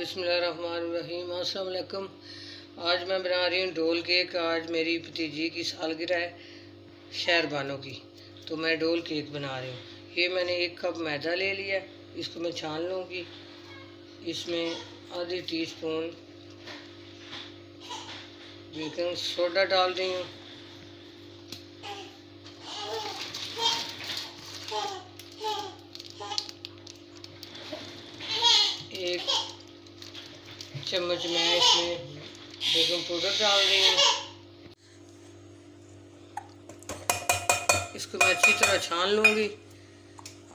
बिस्मिल्लाहिर्रहमानिर्रहीम। अस्सलाम वालेकुम। आज मैं बना रही हूँ डोल केक। आज मेरी भतीजी की सालगिरह है, शहरबानो की, तो मैं डोल केक बना रही हूँ। ये मैंने 1 कप मैदा ले लिया, इसको मैं छान लूँगी। इसमें आधी टीस्पून बेकिंग सोडा डाल रही हूँ। एक चम्मच मैं इसमें बेकिंग पाउडर डाल रही हूँ। इसको मैं अच्छी तरह छान लूँगी।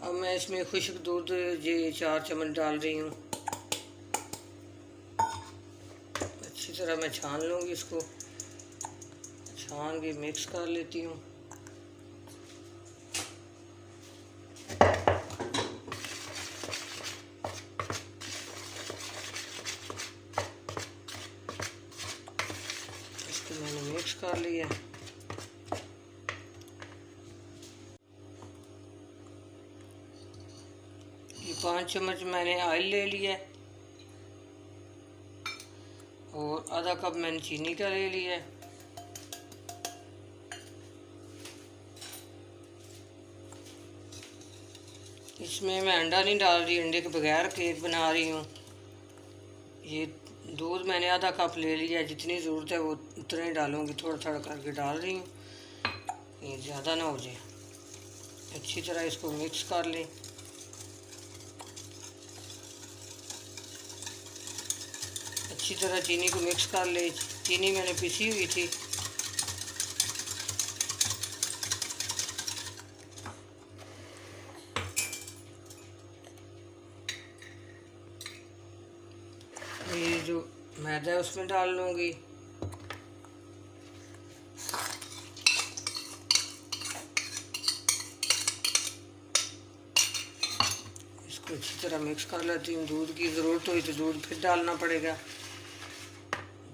अब मैं इसमें खुश्क दूध ये 4 चम्मच डाल रही हूँ। अच्छी तरह मैं छान लूँगी, इसको छान के मिक्स कर लेती हूँ। इसको मैंने मिक्स कर लिया। ये 5 चम्मच मैंने ऑयल ले लिया और आधा कप मैंने चीनी का ले लिया है। इसमें मैं अंडा नहीं डाल रही, अंडे के बगैर केक बना रही हूँ। ये दूध मैंने आधा कप ले लिया, जितनी ज़रूरत है वो उतना ही डालूँगी, थोड़ा थोड़ा करके डाल रही हूँ, ये ज़्यादा ना हो जाए। अच्छी तरह इसको मिक्स कर लें। अच्छी तरह चीनी को मिक्स कर ले। चीनी मैंने पिसी हुई थी। ये जो मैदा है उसमें डाल लूँगी। इसको अच्छी तरह मिक्स कर लेती हूँ। दूध की ज़रूरत हुई तो दूध फिर डालना पड़ेगा,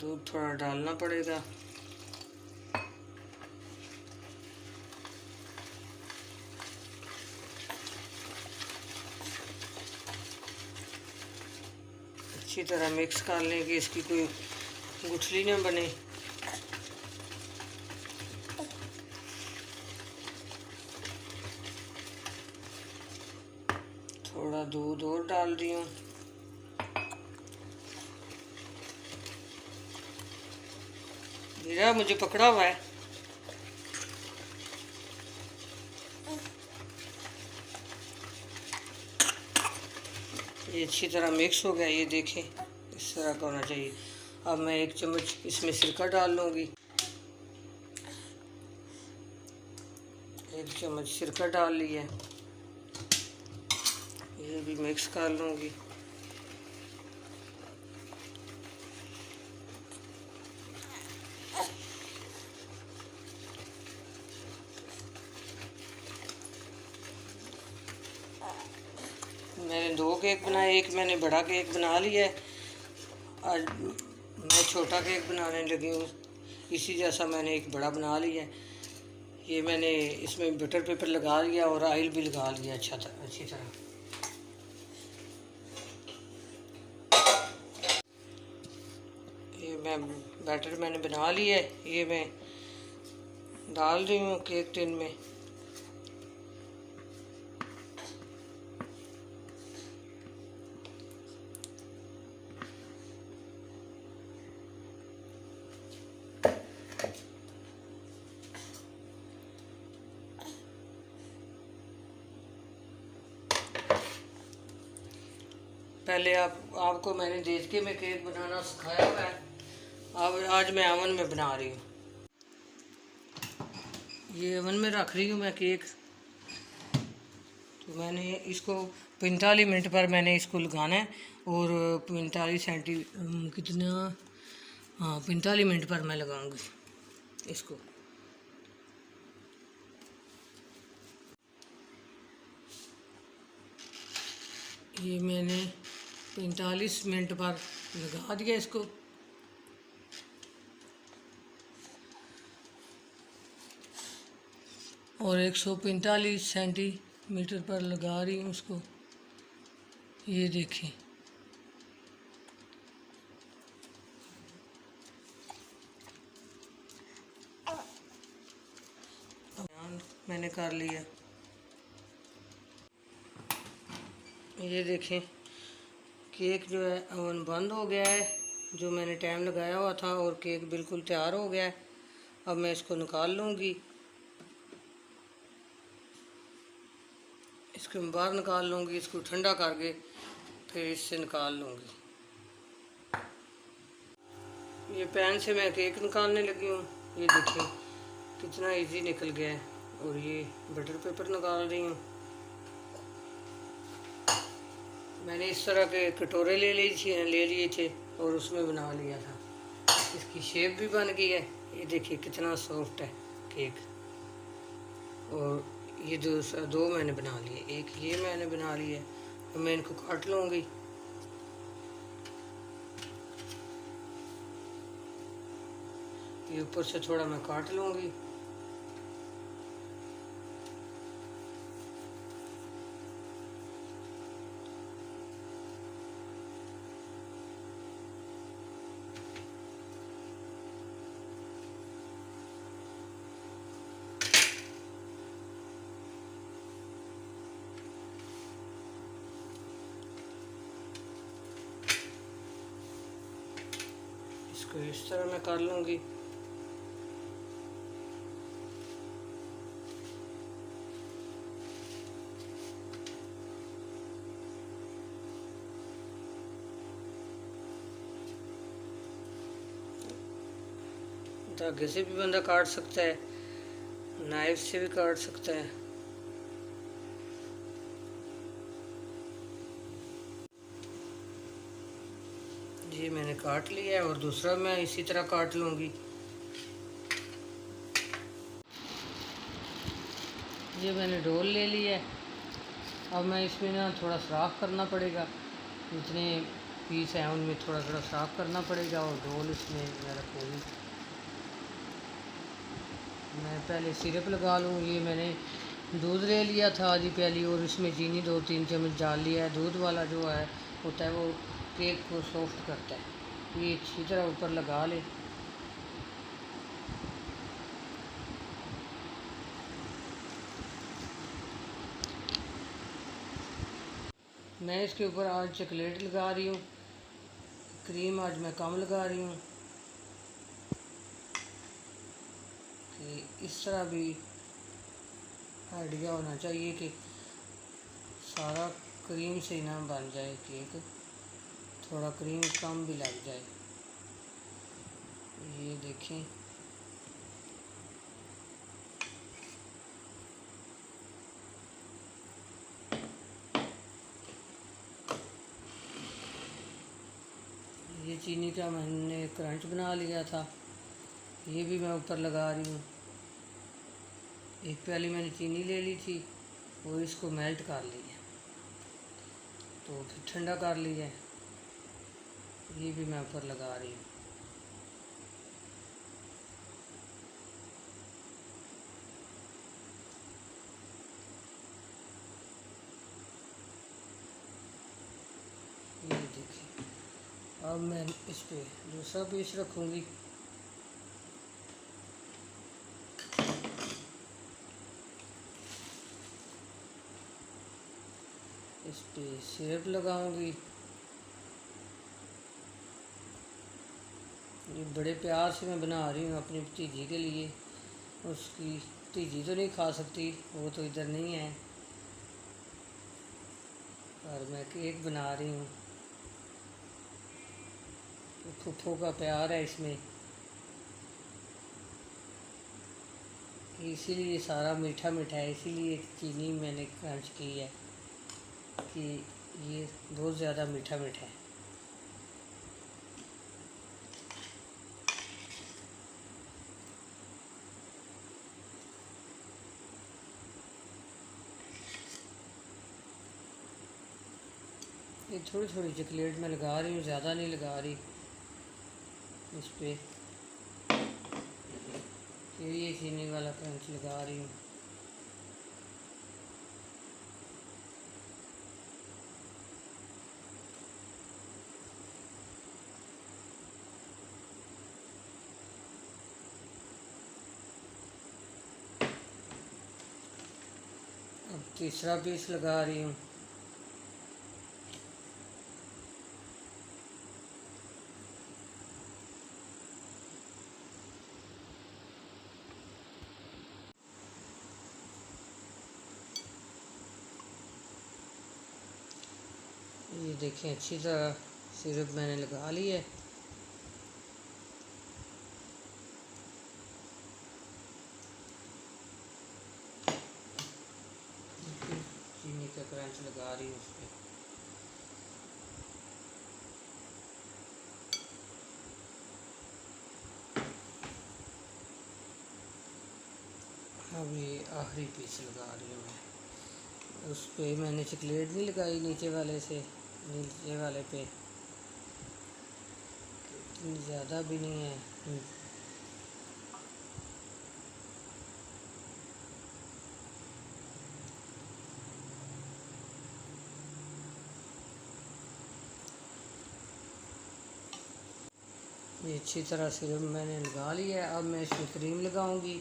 दूध थोड़ा डालना पड़ेगा। अच्छी तरह मिक्स कर लें कि इसकी कोई गुठली ना बने। थोड़ा दूध और डाल रही हूँ। मेरा मुझे पकड़ा हुआ है। ये अच्छी तरह मिक्स हो गया, ये देखें इस तरह का होना चाहिए। अब मैं 1 चम्मच इसमें सिरका डाल लूँगी। 1 चम्मच सिरका डाल लिया, ये भी मिक्स कर लूँगी। मैंने 2 केक बनाए, एक मैंने बड़ा केक बना लिया है। आज मैं छोटा केक बनाने लगी हूँ। इसी जैसा मैंने एक बड़ा बना लिया है। ये मैंने इसमें बटर पेपर लगा लिया और ऑयल भी लगा लिया अच्छी तरह। ये मैं बैटर मैंने बना लिया है, ये मैं डाल रही हूँ केक टिन में। पहले आपको मैंने देसी में केक बनाना सिखाया हुआ है। अब आज मैं ओवन में बना रही हूँ। ये ओवन में रख रही हूँ मैं केक। तो मैंने इसको 45 मिनट पर मैंने इसको लगाना है और 45 मिनट पर मैं लगाऊंगी इसको। ये मैंने 45 मिनट पर लगा दिया इसको। और 145 सेंटीमीटर पर लगा रही हूँ उसको। ये देखें, मैंने कर लिया। ये देखें केक जो है ओवन बंद हो गया है, जो मैंने टाइम लगाया हुआ था, और केक बिल्कुल तैयार हो गया है। अब मैं इसको निकाल लूँगी, इसको मैं बाहर निकाल लूँगी, इसको ठंडा करके फिर इससे निकाल लूँगी। ये पैन से मैं केक निकालने लगी हूँ। ये देखिए कितना इजी निकल गया है। और ये बटर पेपर निकाल रही हूँ। मैंने इस तरह के कटोरे ले लिए थे और उसमें बना लिया था। इसकी शेप भी बन गई है। ये देखिए कितना सॉफ्ट है केक। और ये दो मैंने बना लिए, एक ये मैंने बना लिया। अब मैं इनको काट लूँगी। ये ऊपर से थोड़ा मैं काट लूँगी। इसको इस तरह मैं कर लूँगी। धागे से भी बंदा काट सकता है, नाइफ से भी काट सकता है। ये मैंने काट लिया है और दूसरा मैं इसी तरह काट लूँगी। ये मैंने डोल ले लिया है। अब मैं इसमें ना थोड़ा साफ़ करना पड़ेगा, जितने पीस हैं उनमें थोड़ा थोड़ा साफ़ करना पड़ेगा और डोल इसमें मैं रखूँगी। मैं पहले सिरप लगा लूँ। ये मैंने दूध ले लिया था आधी प्याली और इसमें चीनी 2-3 चम्मच डाल लिया है। दूध वाला जो है होता है वो केक को सॉफ्ट करता है। ये अच्छी तरह ऊपर लगा ले। मैं इसके ऊपर आज चॉकलेट लगा रही हूँ, क्रीम आज मैं कम लगा रही हूँ कि इस तरह भी आइडिया होना चाहिए कि सारा क्रीम से ना बन जाए केक, थोड़ा क्रीम कम भी लग जाए। ये देखें ये चीनी का मैंने क्रंच बना लिया था, ये भी मैं ऊपर लगा रही हूँ। एक प्याली मैंने चीनी ले ली थी और इसको मेल्ट कर लिया, तो फिर ठंडा कर लिया। ये भी मैं ऊपर लगा रही हूँ। ये देखिए अब मैं इस पे दूसरा पीस रखूँगी। इस पे सिरप लगाऊंगी। ये बड़े प्यार से मैं बना रही हूँ अपनी भतीजी के लिए। उसकी भतीजी तो नहीं खा सकती, वो तो इधर नहीं है, और मैं केक बना रही हूँ। फुफ्फो का प्यार है इसमें, इसीलिए सारा मीठा मीठा है। इसीलिए चीनी मैंने क्रंच की है कि ये बहुत ज़्यादा मीठा मीठा है। ये थोड़ी थोड़ी चॉकलेट मैं लगा रही हूँ, ज़्यादा नहीं लगा रही इस पे। फिर ये चीनी वाला क्रंच लगा रही हूँ। तीसरा पीस लगा रही हूँ। ये देखें अच्छी तरह सिरप मैंने लगा ली है। चीनी का क्रंच लगा रही हूँ उस पर। अब ये आखिरी पीस लगा रही हूँ मैं। उस पर मैंने चॉकलेट नहीं लगाई नीचे वाले से, नीचे वाले पे इतनी ज़्यादा भी नहीं है। ये अच्छी तरह सिरप मैंने लगा लिया है। अब मैं इसमें क्रीम लगाऊंगी।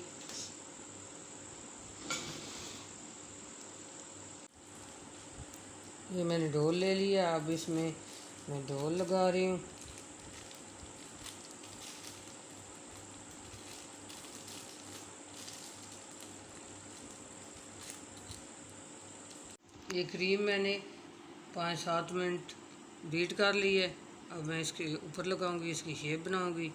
ये मैंने डोल ले लिया। अब इसमें मैं डोल लगा रही हूँ। ये क्रीम मैंने 5-7 मिनट बीट कर ली है। अब मैं इसके ऊपर लगाऊंगी, इसकी शेप बनाऊंगी।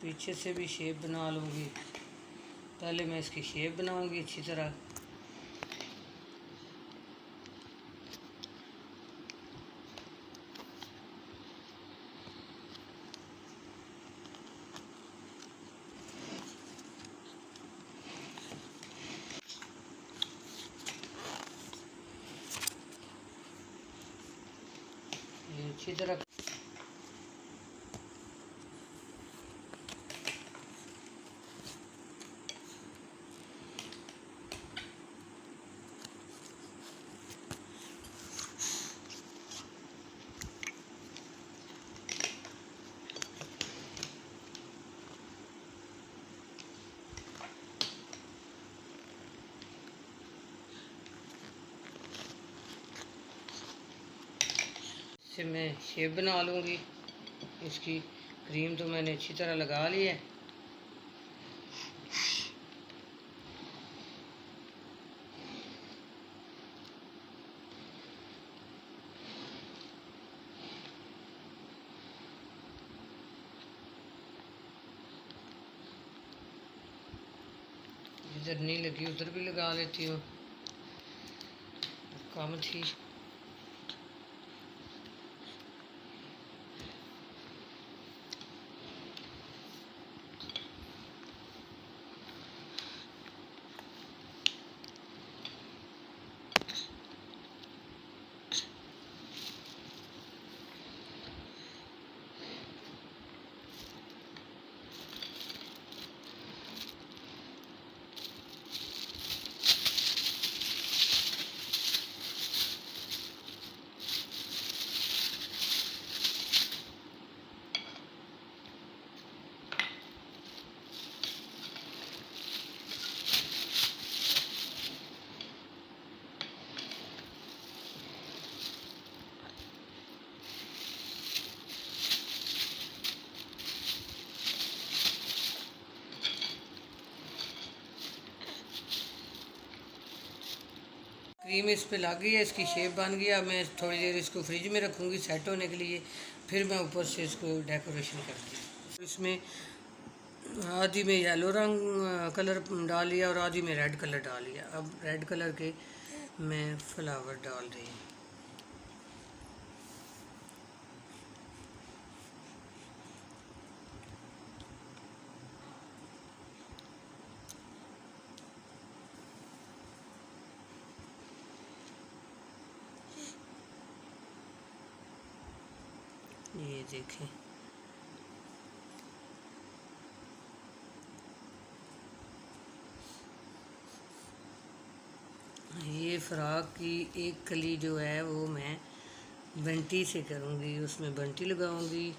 पीछे से भी शेप बना लूँगी। पहले मैं इसकी शेप बनाऊँगी अच्छी तरह। ये अच्छी तरह से मैं शेप बना लूँगी। इसकी क्रीम तो मैंने अच्छी तरह लगा ली है। इधर नहीं लगी उधर भी लगा लेती हूँ, कम थी। क्रीम इस पे लग गई है, इसकी शेप बन गया। मैं थोड़ी देर इसको फ्रिज में रखूँगी सेट होने के लिए, फिर मैं ऊपर से इसको डेकोरेशन करती हूँ। इसमें आधी में येलो रंग कलर डाल लिया और आधी में रेड कलर डाल लिया। अब रेड कलर के मैं फ्लावर डाल रही हूँ। देखें, ये फ़्रॉक की एक कली जो है वो मैं बंटी से करूँगी, उसमें बंटी लगाऊँगी।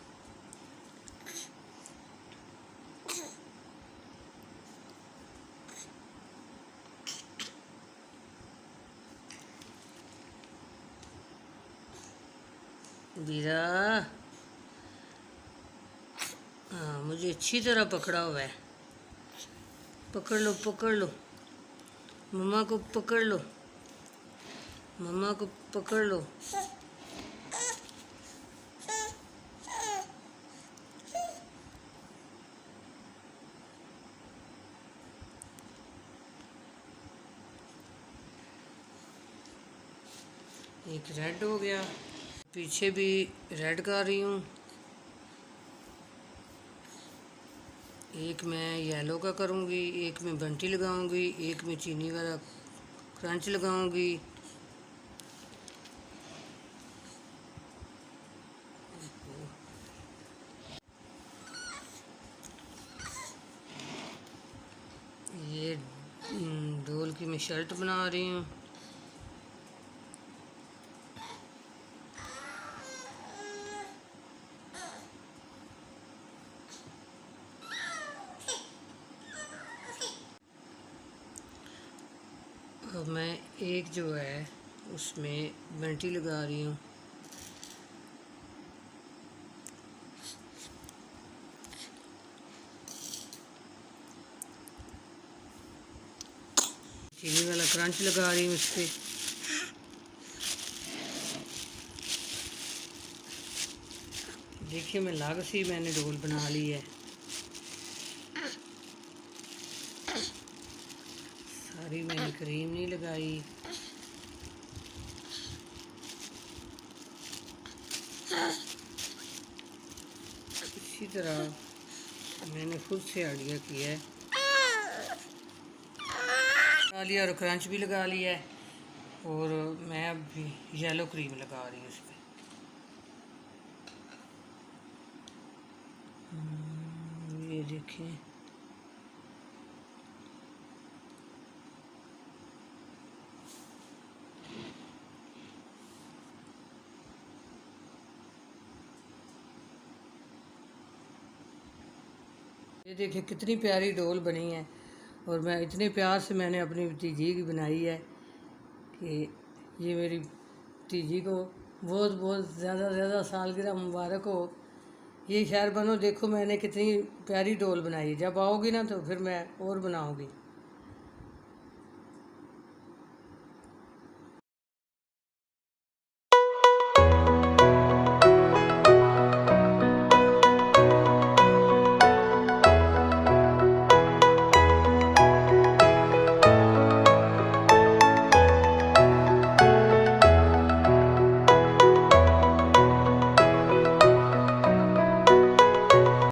बीरा, हाँ मुझे अच्छी तरह पकड़ा हुआ है, पकड़ लो पकड़ लो, मम्मा को पकड़ लो, मम्मा को पकड़ लो। एक रेड हो गया, पीछे भी रेड कर रही हूँ। एक मैं येलो का करूँगी, एक में बंटी लगाऊंगी, एक में चीनी वाला क्रंच लगाऊंगी। ये डोल की मैं शर्ट बना रही हूँ। अब मैं एक जो है उसमें बंटी लगा रही हूँ। चीनी वाला क्रंच लगा रही हूँ इस पर। देखिए मैं अलग सी मैंने डोल बना ली है। सारी मैंने क्रीम नहीं लगाई। इसी तरह मैंने खुद से आइडिया किया है, लगा लिया और क्रंच भी लगा लिया है। और मैं अब भी येलो क्रीम लगा रही हूँ इस पर। ये देखें, ये देखिए कितनी प्यारी डोल बनी है। और मैं इतने प्यार से मैंने अपनी भतीजी की बनाई है कि ये मेरी भतीजी को बहुत बहुत ज़्यादा सालगिरह मुबारक हो। ये खैर बनो, देखो मैंने कितनी प्यारी डोल बनाई है। जब आओगी ना तो फिर मैं और बनाऊंगी।